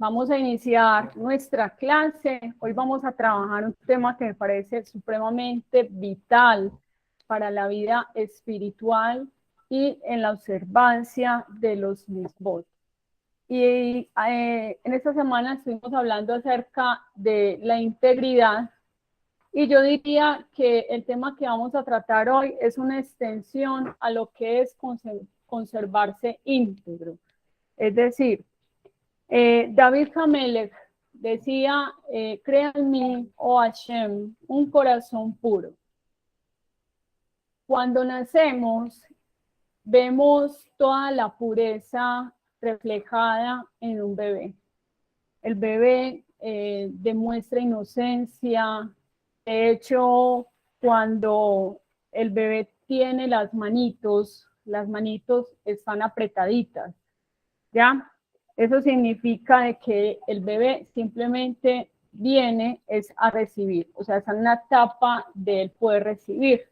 Vamos a iniciar nuestra clase. Hoy vamos a trabajar un tema que me parece supremamente vital para la vida espiritual y en la observancia de los mitzvot. Y en esta semana estuvimos hablando acerca de la integridad y yo diría que el tema que vamos a tratar hoy es una extensión a lo que es conservarse íntegro. Es decir, David Hamelech decía, crea en mí, oh Hashem, un corazón puro. Cuando nacemos, vemos toda la pureza reflejada en un bebé. El bebé demuestra inocencia. De hecho, cuando el bebé tiene las manitos están apretaditas, ¿ya? Eso significa de que el bebé simplemente viene es a recibir, o sea, está en una etapa de él poder recibir.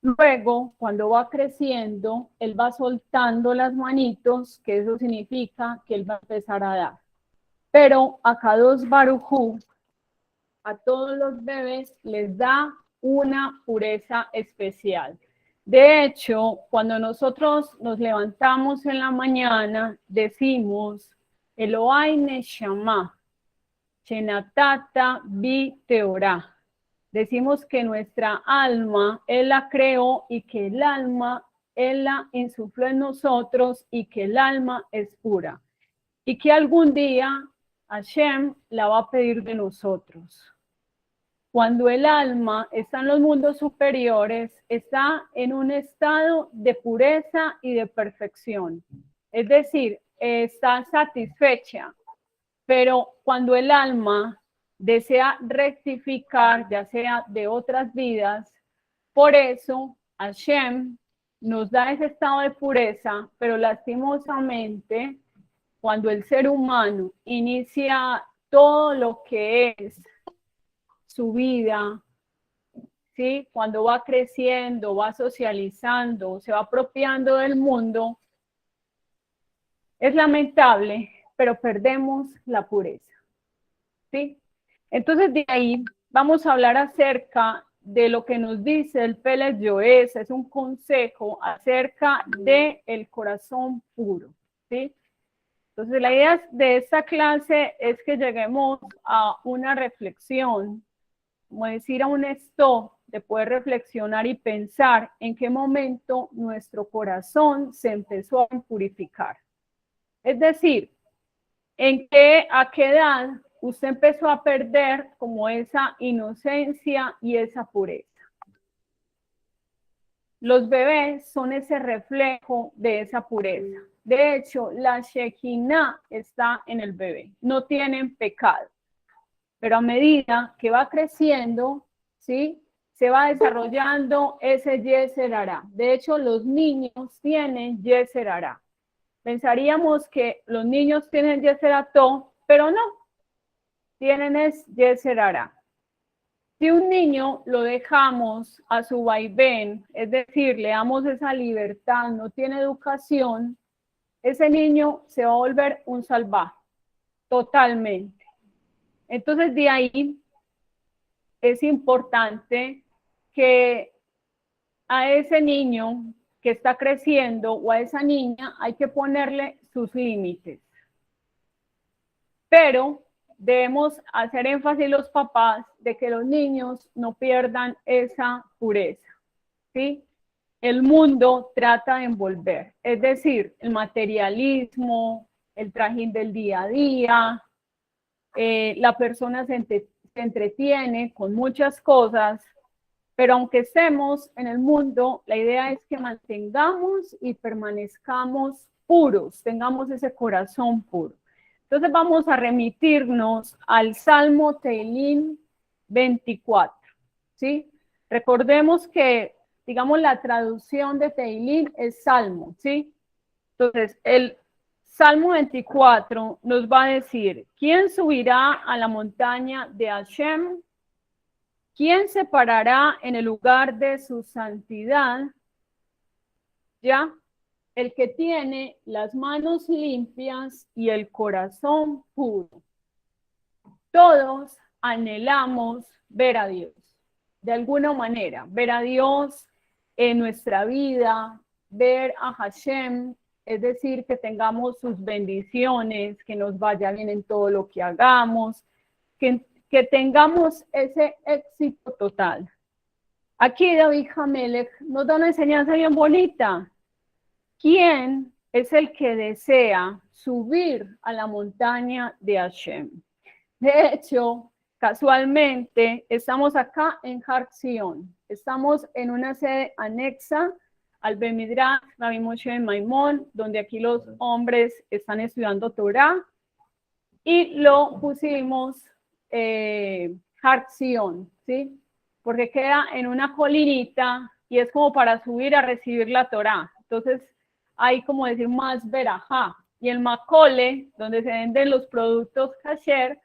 Luego, cuando va creciendo, él va soltando las manitos, que eso significa que él va a empezar a dar. Pero a Kadosh Baruj Hu, a todos los bebés les da una pureza especial. De hecho, cuando nosotros nos levantamos en la mañana, decimos, Elohai Neshama, Shenatata Bi Teorá. Decimos que nuestra alma, Él la creó y que el alma, Él la insufló en nosotros y que el alma es pura. Y que algún día Hashem la va a pedir de nosotros. Cuando el alma está en los mundos superiores, está en un estado de pureza y de perfección. Es decir, está satisfecha. Pero cuando el alma desea rectificar, ya sea de otras vidas, por eso Hashem nos da ese estado de pureza, pero lastimosamente, cuando el ser humano inicia todo lo que es su vida, ¿sí? Cuando va creciendo, va socializando, se va apropiando del mundo, es lamentable, pero perdemos la pureza, ¿sí? Entonces de ahí vamos a hablar acerca de lo que nos dice el Pelez Yoes, es un consejo acerca del corazón puro, ¿sí? Entonces la idea de esta clase es que lleguemos a una reflexión, como decir a un stop, de poder reflexionar y pensar en qué momento nuestro corazón se empezó a purificar. Es decir, a qué edad usted empezó a perder como esa inocencia y esa pureza. Los bebés son ese reflejo de esa pureza. De hecho, la Shekinah está en el bebé. No tienen pecado. Pero a medida que va creciendo, ¿sí? Se va desarrollando ese Yeser Hará. De hecho, los niños tienen Yeser Hará. Pensaríamos que los niños tienen Yeser Ató, pero no. Tienen es Yeser Hará. Si un niño lo dejamos a su vaivén, es decir, le damos esa libertad, no tiene educación, ese niño se va a volver un salvaje, totalmente. Entonces, de ahí es importante que a ese niño que está creciendo o a esa niña hay que ponerle sus límites. Pero debemos hacer énfasis los papás de que los niños no pierdan esa pureza, ¿sí? El mundo trata de envolver, es decir, el materialismo, el trajín del día a día, la persona se entretiene con muchas cosas, pero aunque estemos en el mundo, la idea es que mantengamos y permanezcamos puros, tengamos ese corazón puro. Entonces vamos a remitirnos al Salmo Teilín 24, ¿sí? Recordemos que, digamos, la traducción de Teilín es Salmo, ¿sí? Entonces, el Salmo 24 nos va a decir, ¿quién subirá a la montaña de Hashem? ¿Quién se parará en el lugar de su santidad? ¿Ya? el que tiene las manos limpias y el corazón puro. Todos anhelamos ver a Dios, de alguna manera, ver a Dios en nuestra vida, ver a Hashem, es decir, que tengamos sus bendiciones, que nos vaya bien en todo lo que hagamos, que tengamos ese éxito total. Aquí David Hamelech nos da una enseñanza bien bonita. ¿Quién es el que desea subir a la montaña de Hashem? De hecho, casualmente, estamos acá en Har Zion. Estamos en una sede anexa al Bet Midrash Rabbi Moshe ben Maimón, donde aquí los hombres están estudiando Torah, y lo pusimos Har Zion, ¿sí? Porque queda en una colinita y es como para subir a recibir la Torah. Entonces, hay como decir más verajá. Y el Makole, donde se venden los productos kasher,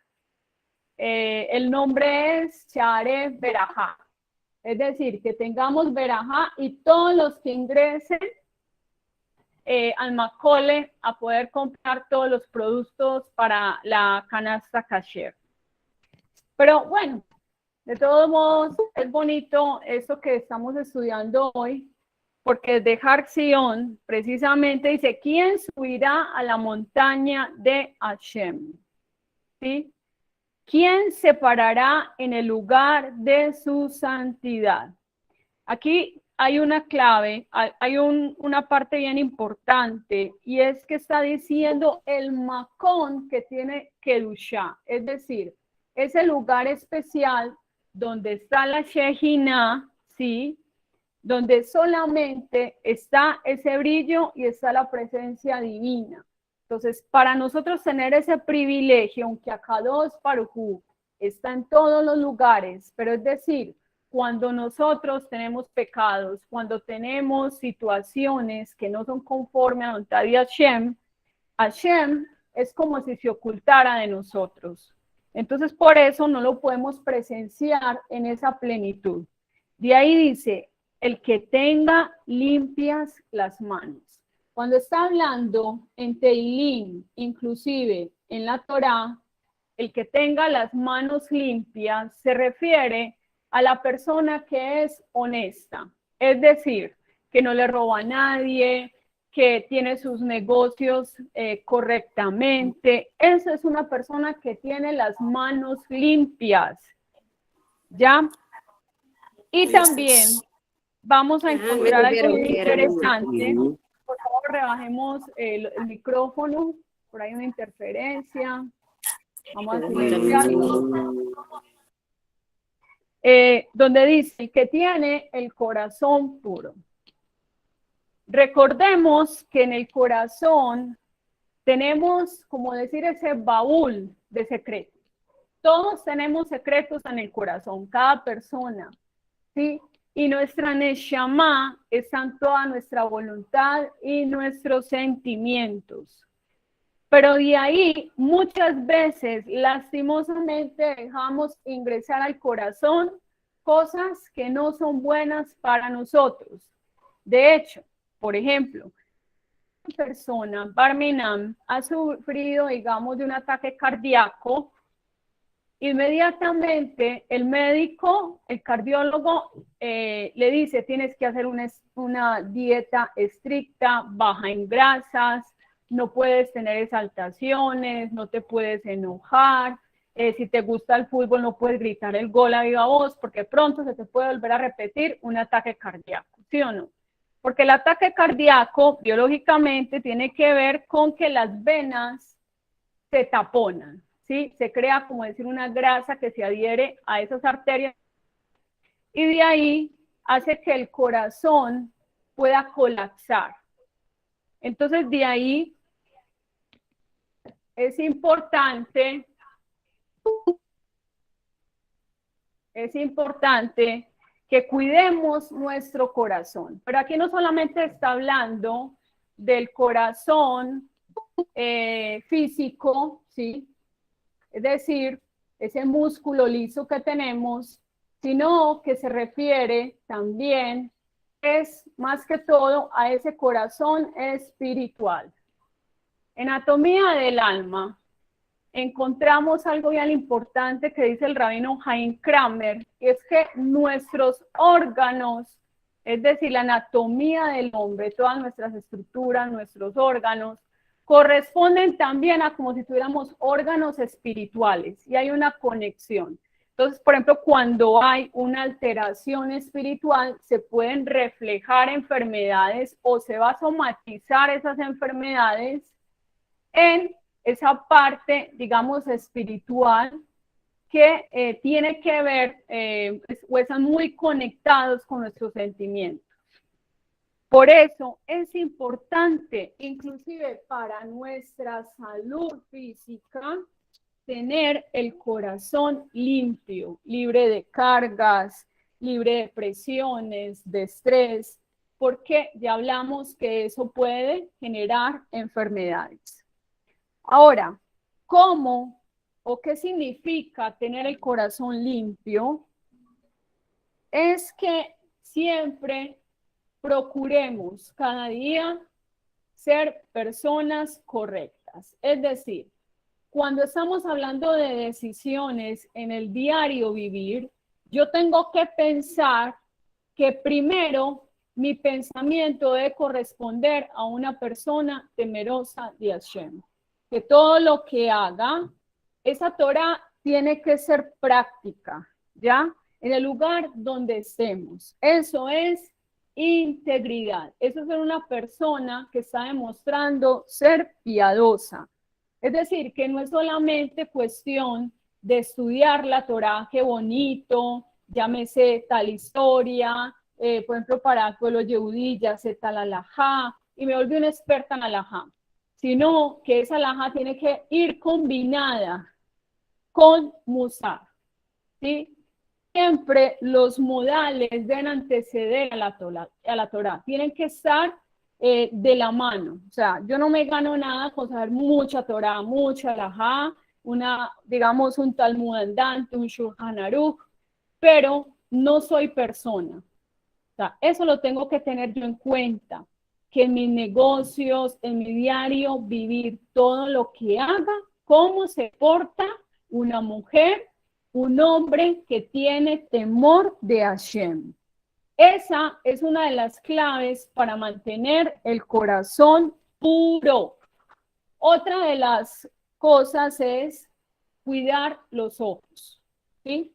el nombre es Share Berajá. Es decir, que tengamos verajá y todos los que ingresen al Makole a poder comprar todos los productos para la canasta kasher. Pero bueno, de todos modos, es bonito esto que estamos estudiando hoy, porque desde Har Zion precisamente dice, ¿quién subirá a la montaña de Hashem? ¿Sí? ¿Quién se parará en el lugar de su santidad? Aquí hay una clave, hay una parte bien importante, y es que está diciendo el Makón que tiene Kedushá, es decir, ese lugar especial donde está la Shejina, ¿sí? Donde solamente está ese brillo y está la presencia divina. Entonces, para nosotros tener ese privilegio, aunque Akadosh Baruj Hu está en todos los lugares, pero es decir, cuando nosotros tenemos pecados, cuando tenemos situaciones que no son conforme a la voluntad de Hashem, Hashem es como si se ocultara de nosotros. Entonces, por eso no lo podemos presenciar en esa plenitud. De ahí dice, el que tenga limpias las manos. Cuando está hablando en Teilín, inclusive en la Torá, el que tenga las manos limpias se refiere a la persona que es honesta, es decir, que no le roba a nadie, que tiene sus negocios correctamente. Esa es una persona que tiene las manos limpias, ¿ya? Y también vamos a encontrar algo muy interesante. Por favor, rebajemos el micrófono, por ahí una interferencia. Vamos a silenciarlo. Donde dice que tiene el corazón puro. Recordemos que en el corazón tenemos, como decir, ese baúl de secretos. Todos tenemos secretos en el corazón, cada persona, ¿sí? Y nuestra Neshama está en toda nuestra voluntad y nuestros sentimientos. Pero de ahí muchas veces lastimosamente dejamos ingresar al corazón cosas que no son buenas para nosotros. De hecho, por ejemplo, una persona, Barminam, ha sufrido, digamos, de un ataque cardíaco. Inmediatamente el médico, el cardiólogo, le dice, tienes que hacer una dieta estricta, baja en grasas, no puedes tener exaltaciones, no te puedes enojar, si te gusta el fútbol no puedes gritar el gol a viva voz, porque pronto se te puede volver a repetir un ataque cardíaco, ¿sí o no? Porque el ataque cardíaco biológicamente tiene que ver con que las venas se taponan, ¿sí? Se crea, como decir, una grasa que se adhiere a esas arterias y de ahí hace que el corazón pueda colapsar. Entonces, de ahí es importante que cuidemos nuestro corazón. Pero aquí no solamente está hablando del corazón físico, ¿sí? Es decir, ese músculo liso que tenemos, sino que se refiere también es más que todo a ese corazón espiritual. En Anatomía del Alma encontramos algo bien importante que dice el rabino Haim Kramer, y es que nuestros órganos, es decir, la anatomía del hombre, todas nuestras estructuras, nuestros órganos, corresponden también a como si tuviéramos órganos espirituales, y hay una conexión. Entonces, por ejemplo, cuando hay una alteración espiritual, se pueden reflejar enfermedades o se va a somatizar esas enfermedades en esa parte, digamos, espiritual que tiene que ver o están muy conectados con nuestros sentimientos. Por eso es importante, inclusive para nuestra salud física, tener el corazón limpio, libre de cargas, libre de presiones, de estrés, porque ya hablamos que eso puede generar enfermedades. Ahora, ¿cómo o qué significa tener el corazón limpio? Es que siempre procuremos cada día ser personas correctas. Es decir, cuando estamos hablando de decisiones en el diario vivir, yo tengo que pensar que primero mi pensamiento debe corresponder a una persona temerosa de Hashem. Que todo lo que haga, esa Torah tiene que ser práctica, ¿ya? En el lugar donde estemos. Eso es integridad. Eso es ser una persona que está demostrando ser piadosa. Es decir, que no es solamente cuestión de estudiar la Torah, qué bonito, llámese tal historia, por ejemplo, para el pueblo yehudí, ya sé tal alajá, y me volví una experta en alajá, sino que esa alajá tiene que ir combinada con musar, ¿sí? Siempre los modales deben anteceder a la Torah, tienen que estar de la mano. O sea, yo no me gano nada con saber mucha Torah, mucha alajá, digamos, un Talmud andante, un Shulchan Aruch, pero no soy persona. O sea, eso lo tengo que tener yo en cuenta, que en mis negocios, en mi diario, vivir todo lo que haga, cómo se porta una mujer, un hombre que tiene temor de Hashem. Esa es una de las claves para mantener el corazón puro. Otra de las cosas es cuidar los ojos, ¿sí?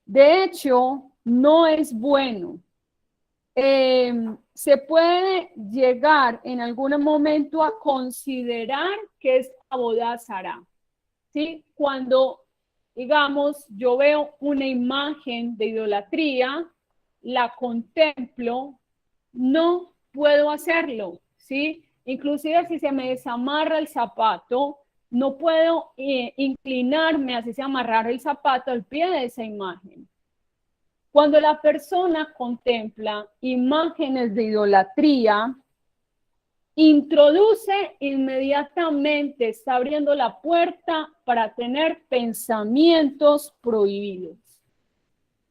De hecho, no es bueno. Se puede llegar en algún momento a considerar que es Abodá Zará, ¿sí? Cuando, digamos, yo veo una imagen de idolatría, la contemplo, no puedo hacerlo, ¿sí? Inclusive si se me desamarra el zapato, no puedo inclinarme así se amarrar el zapato al pie de esa imagen. Cuando la persona contempla imágenes de idolatría, introduce inmediatamente, está abriendo la puerta para tener pensamientos prohibidos.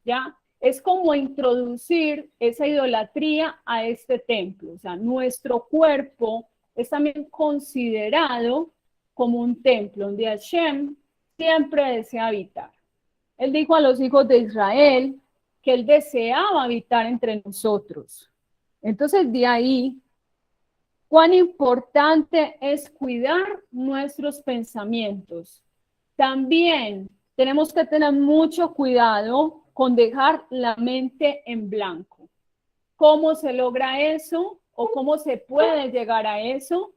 ¿Ya? Es como introducir esa idolatría a este templo. O sea, nuestro cuerpo es también considerado como un templo donde Hashem siempre desea habitar. Él dijo a los hijos de Israel que él deseaba habitar entre nosotros. Entonces, de ahí, cuán importante es cuidar nuestros pensamientos. También tenemos que tener mucho cuidado con dejar la mente en blanco. ¿Cómo se logra eso? ¿O cómo se puede llegar a eso?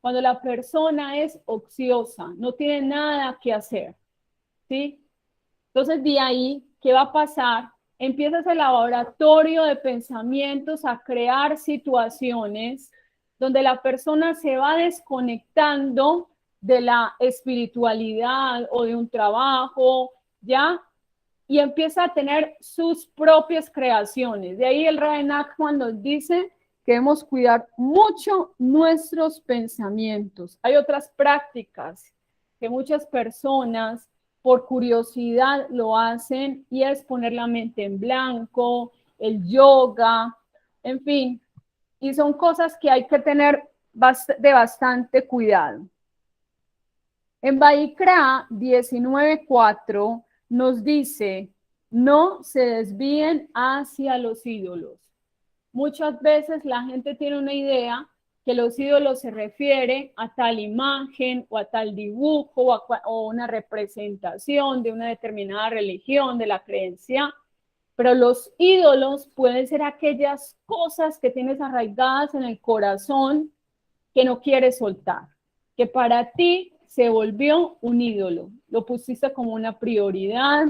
Cuando la persona es ociosa, no tiene nada que hacer, ¿sí? Entonces, de ahí, ¿qué va a pasar? Empieza ese laboratorio de pensamientos a crear situaciones donde la persona se va desconectando de la espiritualidad o de un trabajo, ¿ya? Y empieza a tener sus propias creaciones. De ahí el Rabbi Nachman nos dice que debemos cuidar mucho nuestros pensamientos. Hay otras prácticas que muchas personas por curiosidad lo hacen y es poner la mente en blanco, el yoga, En fin, y son cosas que hay que tener de bastante cuidado. En Vayikra 19:4 nos dice, no se desvíen hacia los ídolos. Muchas veces la gente tiene una idea que los ídolos se refiere a tal imagen o a tal dibujo o una representación de una determinada religión, de la creencia, pero los ídolos pueden ser aquellas cosas que tienes arraigadas en el corazón que no quieres soltar, que para ti se volvió un ídolo, lo pusiste como una prioridad,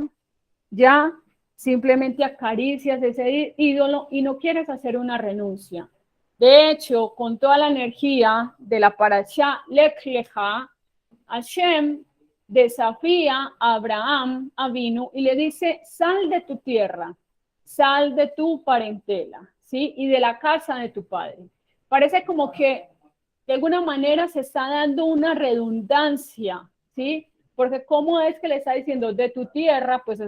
ya simplemente acaricias ese ídolo y no quieres hacer una renuncia. De hecho, con toda la energía de la parashá Lech Lecha, Hashem desafía a Abraham Avinu y le dice, sal de tu tierra, sal de tu parentela, ¿sí? Y de la casa de tu padre. Parece como que de alguna manera se está dando una redundancia, ¿sí? Porque cómo es que le está diciendo de tu tierra, pues se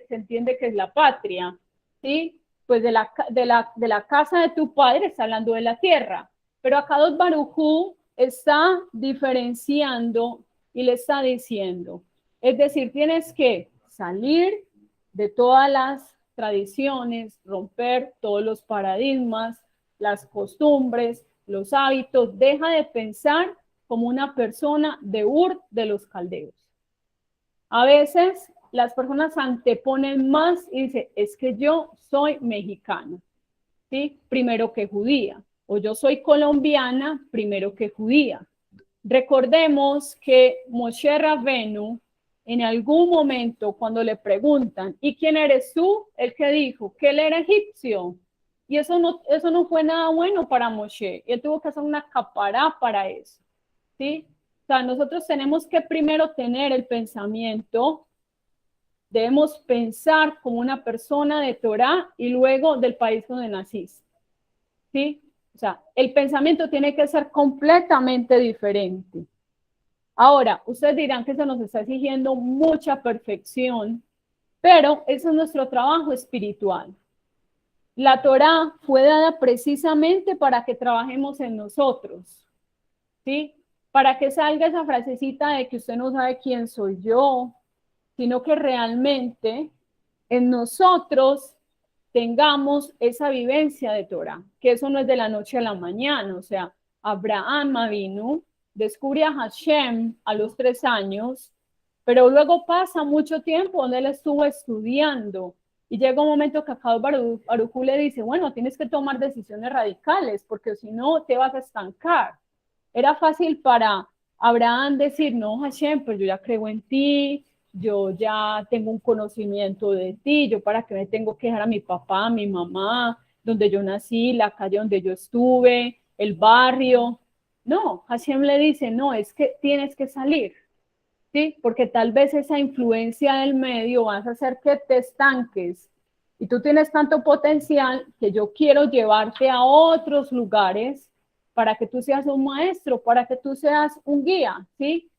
entiende que es la patria, ¿sí? Pues de la casa de tu padre está hablando de la tierra. Pero acá Dos Barujú está diferenciando y le está diciendo, es decir, tienes que salir de todas las tradiciones, romper todos los paradigmas, las costumbres, los hábitos, deja de pensar como una persona de Ur de los caldeos. A veces las personas anteponen más y dicen, es que yo soy mexicana, ¿sí? Primero que judía, o yo soy colombiana, primero que judía. Recordemos que Moshe Rabenu, en algún momento cuando le preguntan, ¿y quién eres tú? El que dijo que él era egipcio. Y eso no fue nada bueno para Moshe. Él tuvo que hacer una capará para eso. ¿Sí? O sea, nosotros tenemos que primero tener el pensamiento, debemos pensar como una persona de Torah y luego del país donde naciste. ¿Sí? O sea, el pensamiento tiene que ser completamente diferente. Ahora, ustedes dirán que se nos está exigiendo mucha perfección, pero eso es nuestro trabajo espiritual. La Torá fue dada precisamente para que trabajemos en nosotros, ¿sí? Para que salga esa frasecita de que usted no sabe quién soy yo, sino que realmente en nosotros tengamos esa vivencia de Torah, que eso no es de la noche a la mañana, o sea, Abraham Avinu descubre a Hashem a los 3 años, pero luego pasa mucho tiempo donde él estuvo estudiando y llega un momento que acá Baruj le dice, bueno, tienes que tomar decisiones radicales porque si no te vas a estancar. Era fácil para Abraham decir, no, Hashem, pues yo ya creo en ti, yo ya tengo un conocimiento de ti, yo para qué me tengo que dejar a mi papá, a mi mamá, donde yo nací, la calle donde yo estuve, el barrio. No, Hashem le dice, no, es que tienes que salir, ¿sí? Porque tal vez esa influencia del medio va a hacer que te estanques y tú tienes tanto potencial que yo quiero llevarte a otros lugares para que tú seas un maestro, para que tú seas un guía, ¿sí?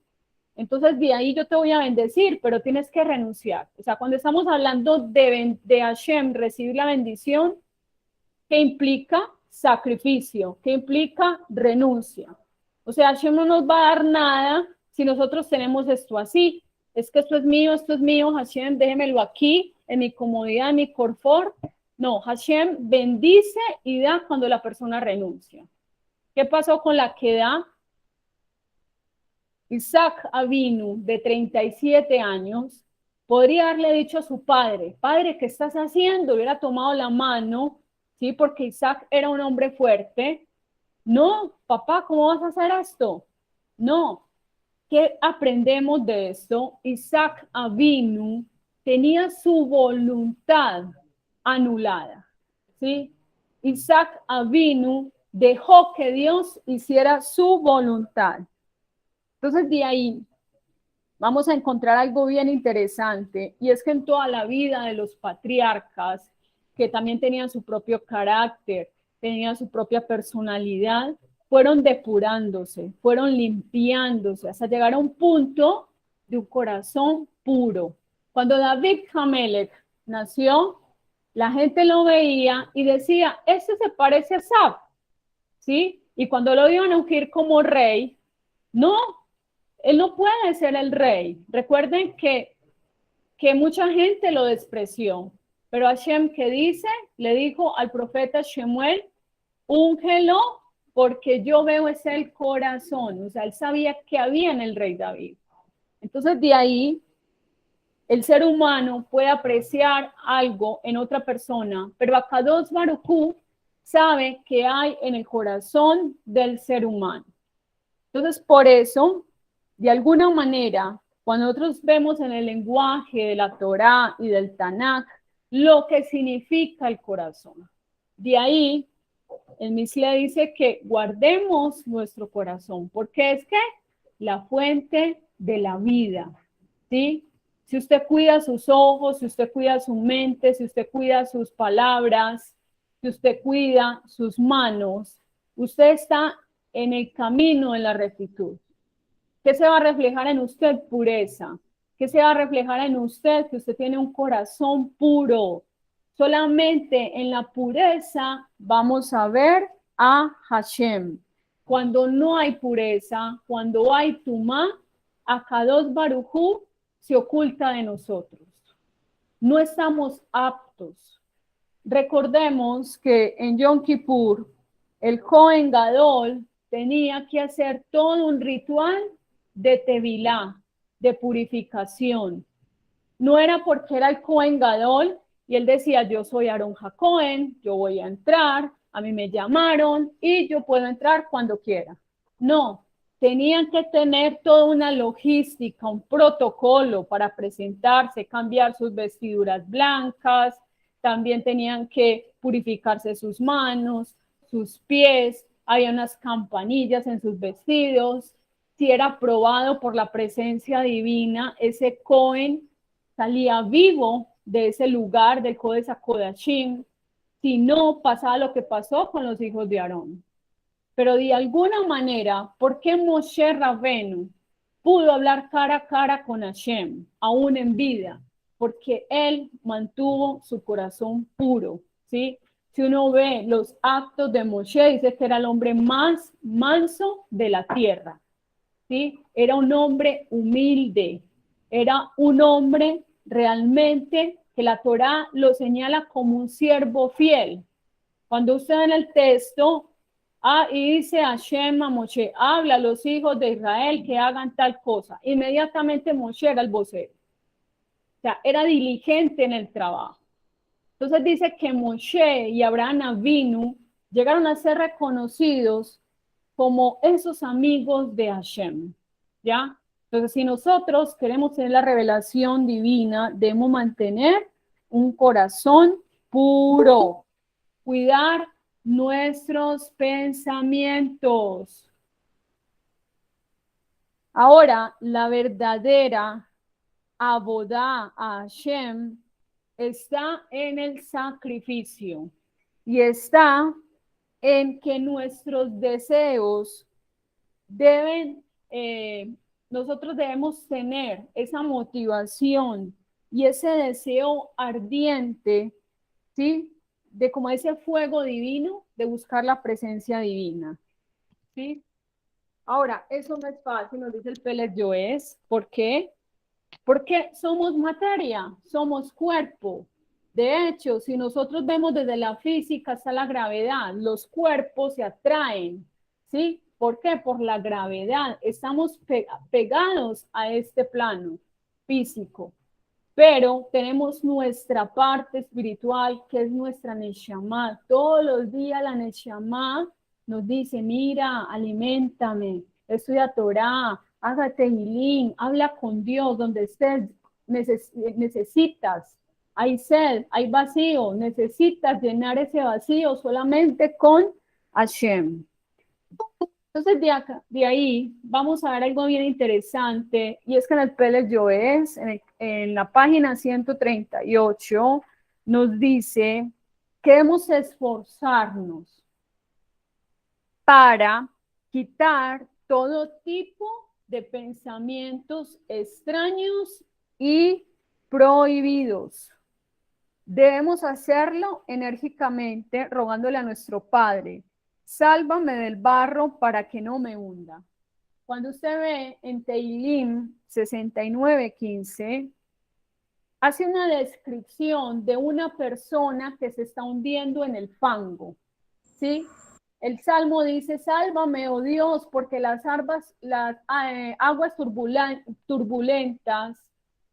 Entonces de ahí yo te voy a bendecir, pero tienes que renunciar. O sea, cuando estamos hablando de Hashem, recibir la bendición, ¿qué implica? Sacrificio, ¿qué implica? Renuncia. O sea, Hashem no nos va a dar nada si nosotros tenemos esto así. Es que esto es mío, Hashem, déjemelo aquí, en mi comodidad, en mi confort. No, Hashem bendice y da cuando la persona renuncia. ¿Qué pasó con la que da? Isaac Avinu, de 37 años, podría haberle dicho a su padre, padre, ¿qué estás haciendo? Hubiera tomado la mano, ¿sí? Porque Isaac era un hombre fuerte. No, papá, ¿cómo vas a hacer esto? No. ¿Qué aprendemos de esto? Isaac Avinu tenía su voluntad anulada, ¿sí? Isaac Avinu dejó que Dios hiciera su voluntad. Entonces, de ahí vamos a encontrar algo bien interesante, y es que en toda la vida de los patriarcas, que también tenían su propio carácter, tenían su propia personalidad, fueron depurándose, fueron limpiándose, hasta llegar a un punto de un corazón puro. Cuando David Hamelech nació, la gente lo veía y decía, este se parece a Sab, ¿sí? Y cuando lo iban a ungir como rey, no, él no puede ser el rey. Recuerden que mucha gente lo despreció, pero Hashem, ¿qué dice? Le dijo al profeta Shemuel, úngelo porque yo veo es el corazón. O sea, él sabía que había en el rey David. Entonces, de ahí, el ser humano puede apreciar algo en otra persona, pero Akadosh Baruj Hu sabe que hay en el corazón del ser humano. Entonces, por eso, de alguna manera, cuando nosotros vemos en el lenguaje de la Torá y del Tanakh lo que significa el corazón, de ahí el Mishle dice que guardemos nuestro corazón, porque es que la fuente de la vida, ¿sí? Si usted cuida sus ojos, si usted cuida su mente, si usted cuida sus palabras, si usted cuida sus manos, usted está en el camino de la rectitud. ¿Qué se va a reflejar en usted? Pureza. ¿Qué se va a reflejar en usted? Que usted tiene un corazón puro. Solamente en la pureza vamos a ver a Hashem. Cuando no hay pureza, cuando hay tumá, Akadosh Baruj Hu se oculta de nosotros. No estamos aptos. Recordemos que en Yom Kippur el Kohen Gadol tenía que hacer todo un ritual de tevilá, de purificación. No era porque era el Kohen Gadol y él decía, yo soy Aarón HaKohen, yo voy a entrar, a mí me llamaron y yo puedo entrar cuando quiera. No, tenían que tener toda una logística, un protocolo para presentarse, cambiar sus vestiduras blancas, también tenían que purificarse sus manos, sus pies, había unas campanillas en sus vestidos. Si era aprobado por la presencia divina, ese Cohen salía vivo de ese lugar del Kodesh HaKodashim. Si no, pasaba lo que pasó con los hijos de Aarón. Pero de alguna manera, ¿por qué Moshe Rabenu pudo hablar cara a cara con Hashem, aún en vida? Porque él mantuvo su corazón puro, ¿sí? Si uno ve los actos de Moshe, dice que era el hombre más manso de la tierra, ¿sí? Era un hombre humilde, era un hombre realmente que la Torá lo señala como un siervo fiel. Cuando usted en el texto, y dice Hashem a Moshe, habla a los hijos de Israel que hagan tal cosa. Inmediatamente Moshe era el vocero. O sea, era diligente en el trabajo. Entonces dice que Moshe y Abraham Avinu llegaron a ser reconocidos como esos amigos de Hashem, ¿ya? Entonces, si nosotros queremos tener la revelación divina, debemos mantener un corazón puro, cuidar nuestros pensamientos. Ahora, la verdadera abodá a Hashem está en el sacrificio y está en que nuestros deseos deben, nosotros debemos tener esa motivación y ese deseo ardiente, ¿sí? De como ese fuego divino, de buscar la presencia divina, ¿sí? Ahora, eso no es fácil, nos dice el Pérez Joes. ¿Por qué? Porque somos materia, somos cuerpo. De hecho, si nosotros vemos desde la física hasta la gravedad, los cuerpos se atraen, ¿sí? ¿Por qué? Por la gravedad. Estamos pegados a este plano físico, pero tenemos nuestra parte espiritual, que es nuestra Neshama. Todos los días la Neshama nos dice, mira, aliméntame, estudia Torah, hágate Hilín, habla con Dios donde estés, necesitas, hay sed, hay vacío, necesitas llenar ese vacío solamente con Hashem. Entonces, de ahí vamos a ver algo bien interesante, y es que en el Pérez Joes, en la página 138, nos dice que debemos esforzarnos para quitar todo tipo de pensamientos extraños y prohibidos. Debemos hacerlo enérgicamente, rogándole a nuestro Padre, sálvame del barro para que no me hunda. Cuando usted ve en Teilim 69:15, hace una descripción de una persona que se está hundiendo en el fango, ¿sí? El Salmo dice, sálvame, oh Dios, porque las aguas turbulentas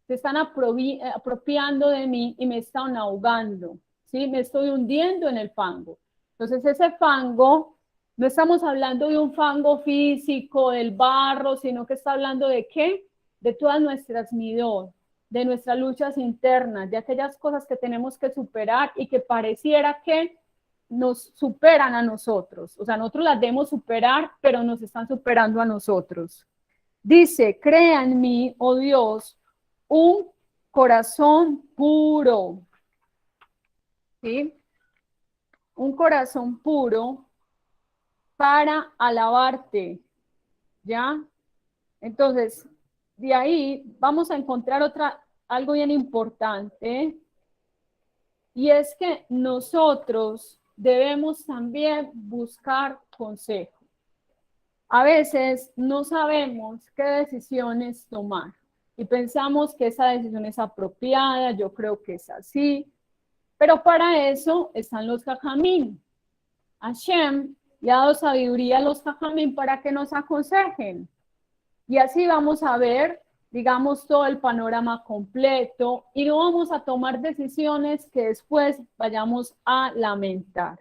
se están apropiando de mí y me están ahogando, ¿sí? Me estoy hundiendo en el fango. Entonces, ese fango, no estamos hablando de un fango físico, del barro, sino que está hablando de ¿qué? De todas nuestras midot, de nuestras luchas internas, de aquellas cosas que tenemos que superar y que pareciera que nos superan a nosotros. O sea, nosotros las debemos superar, pero nos están superando a nosotros. Dice, crea en mí, oh Dios, un corazón puro. ¿Sí? Un corazón puro para alabarte. ¿Ya? Entonces, de ahí vamos a encontrar algo bien importante, y es que nosotros debemos también buscar consejo. A veces no sabemos qué decisiones tomar y pensamos que esa decisión es apropiada, yo creo que es así, pero para eso están los jajamín. Hashem le ha dado sabiduría a los jajamín para que nos aconsejen. Y así vamos a ver, digamos, todo el panorama completo y no vamos a tomar decisiones que después vayamos a lamentar.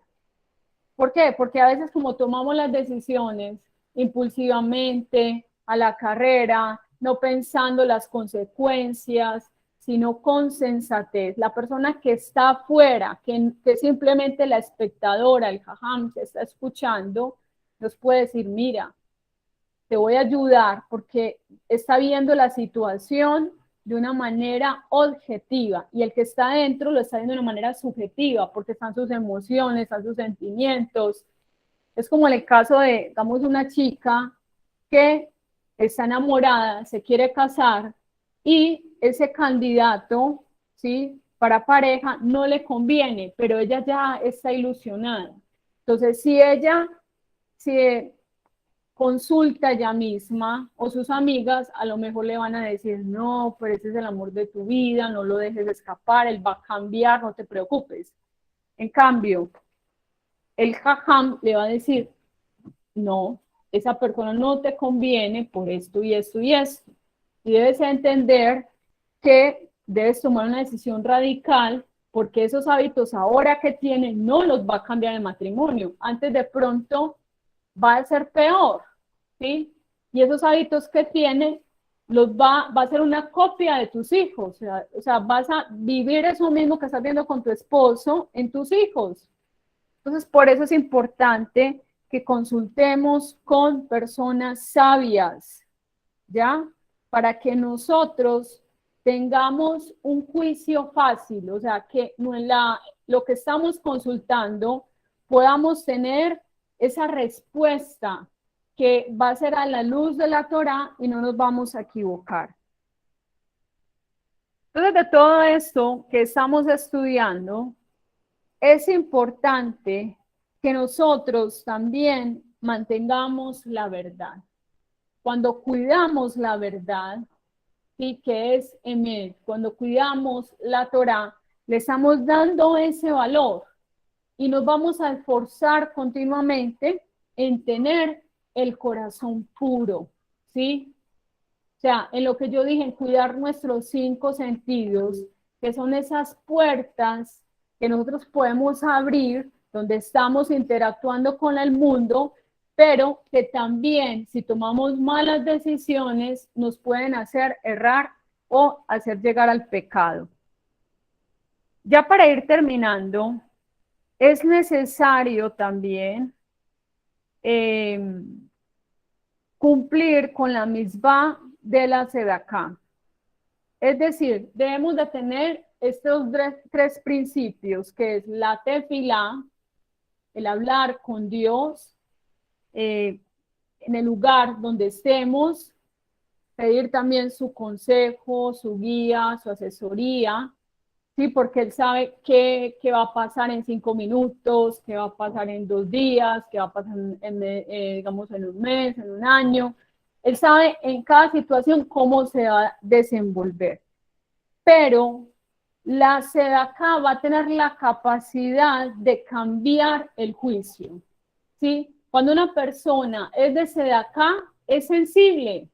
¿Por qué? Porque a veces como tomamos las decisiones impulsivamente, a la carrera, no pensando las consecuencias, sino con sensatez. La persona que está afuera, que simplemente la espectadora, el jajam que está escuchando, nos puede decir, mira, te voy a ayudar porque está viendo la situación de una manera objetiva y el que está adentro lo está viendo de una manera subjetiva porque están sus emociones, están sus sentimientos. Es como en el caso de, digamos, una chica que está enamorada, se quiere casar y ese candidato, ¿sí? Para pareja no le conviene, pero ella ya está ilusionada. Entonces, si consulta ella misma o sus amigas, a lo mejor le van a decir, no, pero ese es el amor de tu vida, no lo dejes escapar, él va a cambiar, no te preocupes. En cambio, el jajam le va a decir, no, esa persona no te conviene por esto y esto y esto. Y debes entender que debes tomar una decisión radical porque esos hábitos ahora que tienes no los va a cambiar el matrimonio. Antes de pronto va a ser peor, ¿sí? Y esos hábitos que tiene va a ser una copia de tus hijos. O sea, vas a vivir eso mismo que estás viendo con tu esposo en tus hijos. Entonces, por eso es importante que consultemos con personas sabias, ¿ya? Para que nosotros tengamos un juicio fácil, o sea, que lo que estamos consultando podamos tener esa respuesta que va a ser a la luz de la Torá y no nos vamos a equivocar. Entonces, de todo esto que estamos estudiando, es importante que nosotros también mantengamos la verdad. Cuando cuidamos la verdad, ¿sí? Que es Emet, cuando cuidamos la Torá, le estamos dando ese valor y nos vamos a esforzar continuamente en tener el corazón puro, ¿sí? O sea, en lo que yo dije, en cuidar nuestros 5 sentidos, que son esas puertas que nosotros podemos abrir, donde estamos interactuando con el mundo, pero que también, si tomamos malas decisiones, nos pueden hacer errar o hacer llegar al pecado. Ya para ir terminando, es necesario también cumplir con la misbah de la Sedaká. Es decir, debemos de tener estos tres principios, que es la tefilá, el hablar con Dios, en el lugar donde estemos, pedir también su consejo, su guía, su asesoría, ¿sí? ¿sí? Porque él sabe qué va a pasar en 5 minutos, qué va a pasar en 2 días, qué va a pasar digamos, en un mes, en un año. Él sabe en cada situación cómo se va a desenvolver. Pero la Sedaká va a tener la capacidad de cambiar el juicio, ¿sí? Cuando una persona es de Sedaká, es sensible,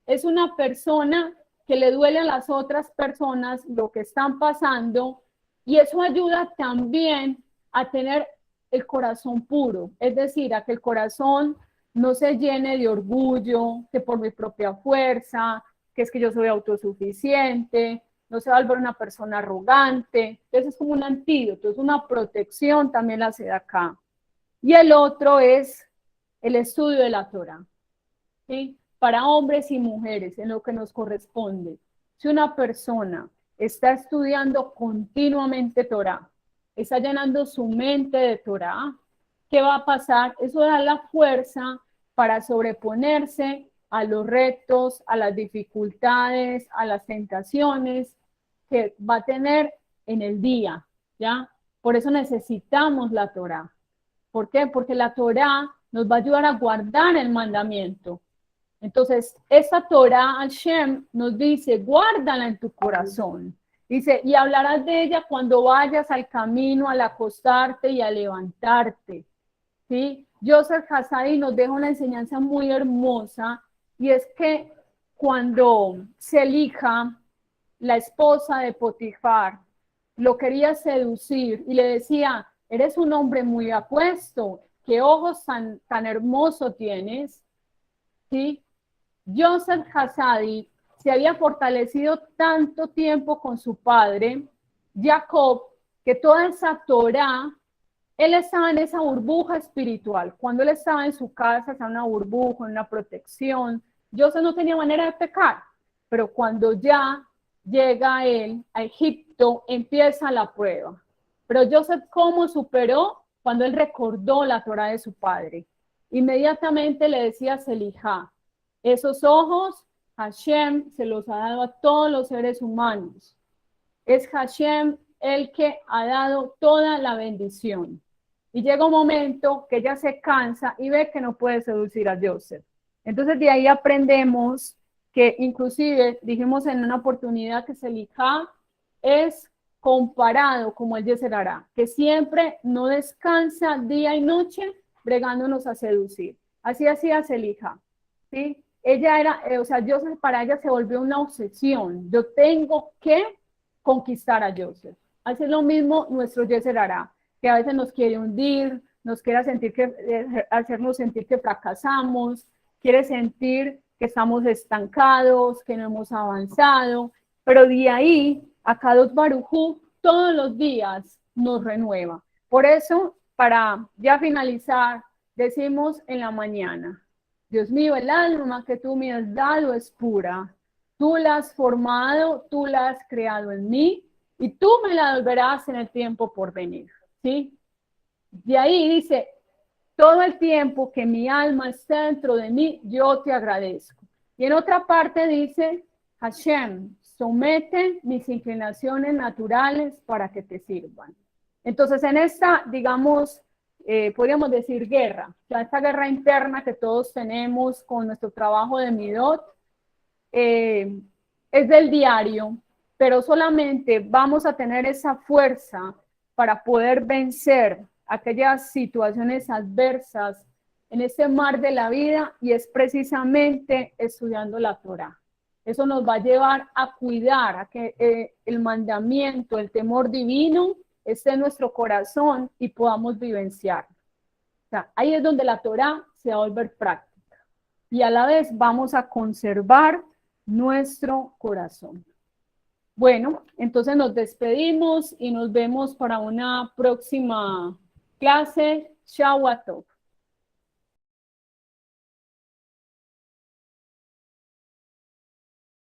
es una persona que le duele a las otras personas lo que están pasando, y eso ayuda también a tener el corazón puro, es decir, a que el corazón no se llene de orgullo, que por mi propia fuerza, que es que yo soy autosuficiente, no se va a volver una persona arrogante. Entonces es como un antídoto, es una protección, también la hace acá. Y el otro es el estudio de la Torah, ¿sí? Para hombres y mujeres, en lo que nos corresponde. Si una persona está estudiando continuamente Torah, está llenando su mente de Torah, ¿qué va a pasar? Eso da la fuerza para sobreponerse a los retos, a las dificultades, a las tentaciones que va a tener en el día, ¿ya? Por eso necesitamos la Torah. ¿Por qué? Porque la Torah nos va a ayudar a guardar el mandamiento. Entonces, esta Torah Hashem nos dice, guárdala en tu corazón. Dice, y hablarás de ella cuando vayas al camino, al acostarte y a levantarte. ¿Sí? Joseph Hassadi nos deja una enseñanza muy hermosa, y es que cuando Selija, la esposa de Potifar, lo quería seducir y le decía, eres un hombre muy apuesto, qué ojos tan hermosos tienes, ¿sí? Joseph Hassadi se había fortalecido tanto tiempo con su padre, Jacob, que toda esa Torah, él estaba en esa burbuja espiritual. Cuando él estaba en su casa, estaba en una burbuja, en una protección. Joseph no tenía manera de pecar, pero cuando ya llega él a Egipto, empieza la prueba. Pero Joseph, ¿cómo superó? Cuando él recordó la Torah de su padre. Inmediatamente le decía a Selijá, esos ojos, Hashem se los ha dado a todos los seres humanos. Es Hashem el que ha dado toda la bendición. Y llega un momento que ella se cansa y ve que no puede seducir a Joseph. Entonces de ahí aprendemos que inclusive dijimos en una oportunidad que Selijá es comparado como el Yeser Hará, que siempre no descansa día y noche bregándonos a seducir. Así hacía Selijá, ¿sí? Ella era, o sea, Joseph para ella se volvió una obsesión. Yo tengo que conquistar a Joseph. Así es lo mismo nuestro Yeser Hará, que a veces nos quiere hundir, nos quiere hacernos sentir que fracasamos, quiere sentir que estamos estancados, que no hemos avanzado, pero de ahí a Kadosh Baruj Hu todos los días nos renueva. Por eso, para ya finalizar, decimos en la mañana, Dios mío, el alma que tú me has dado es pura. Tú la has formado, tú la has creado en mí, y tú me la devolverás en el tiempo por venir, ¿sí? De ahí dice, todo el tiempo que mi alma está dentro de mí, yo te agradezco. Y en otra parte dice, Hashem, somete mis inclinaciones naturales para que te sirvan. Entonces, en esta, digamos, podríamos decir guerra, o sea, esta guerra interna que todos tenemos con nuestro trabajo de Midot, es del diario, pero solamente vamos a tener esa fuerza para poder vencer aquellas situaciones adversas en este mar de la vida, y es precisamente estudiando la Torah. Eso nos va a llevar a cuidar, a que el mandamiento, el temor divino esté en nuestro corazón y podamos vivenciar. O sea, ahí es donde la Torah se va a volver práctica. Y a la vez vamos a conservar nuestro corazón. Bueno, entonces nos despedimos y nos vemos para una próxima clase. Chau a todos.